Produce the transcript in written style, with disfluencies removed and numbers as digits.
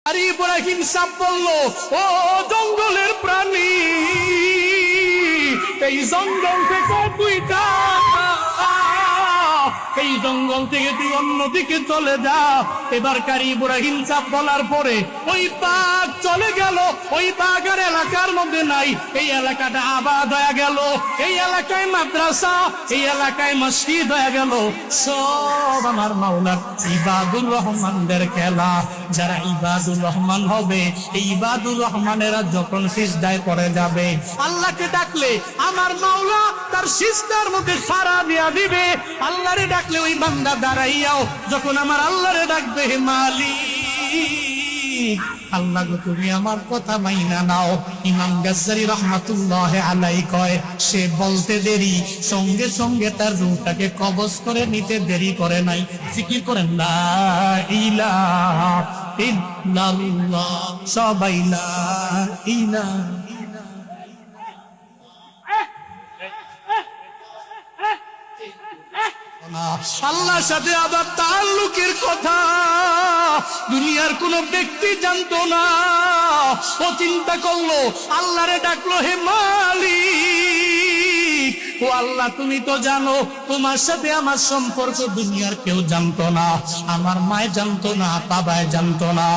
আর ইব্রাহিম সাপ বলল, ও জঙ্গলের প্রাণী, এই জঙ্গল থেকে দুইটা, এই জঙ্গল থেকে তুই অন্যদিকে চলে যা। এবার কারি ইব্রাহিম সাপ বলার পরে ওই বাঘ চলে গেল। ওই বাঘ আর এলাকার মধ্যে নাই। এই এলাকাটা আবাদ হয়ে গেল, এই এলাকায় মাদ্রাসা, এই এলাকায় মসজিদ হয়ে গেল। সব আমার মাওলার ইবাদুর রহমানদের খেলা। যারা ইবাদুর রহমান হবে, এই ইবাদুর রহমানেরা যখন সিজদায় পড়ে যাবে, আল্লাহকে ডাকলে আমার মাওলা তার সিজদার মধ্যে সাড়া দিয়া দিবে। আল্লাহরে ডাকলে ওই বান্দা দাঁড়াইয়াও যখন আমার আল্লাহরে ডাকবে, হে মালিক, আল্লাহ গো তুমি আমার কথা মাইনা নাও। ইমাম গাজ্জালি রাহমাতুল্লাহ আলাইহি কয়, সে বলতে দেরি, সঙ্গে সঙ্গে তার রূহটাকে কবজ করে নিতে দেরি করে নাই। জিকির করেন লা ইলাহা ইল্লাল্লাহ, সবাই লা ইলাহা। আল্লাহর সাথে আবার তাআল্লুকের কথা দুনিয়ার কোন ব্যক্তি জানতো না। ও চিন্তা করলো, আল্লাহরে ডাকলো, হে মালিক, ও আল্লাহ তুমি তো জানো তোমার সাথে আমার সম্পর্ক দুনিয়ার কেউ জানতো না। আমার মায় জানতো না, বাবায় জানতো না।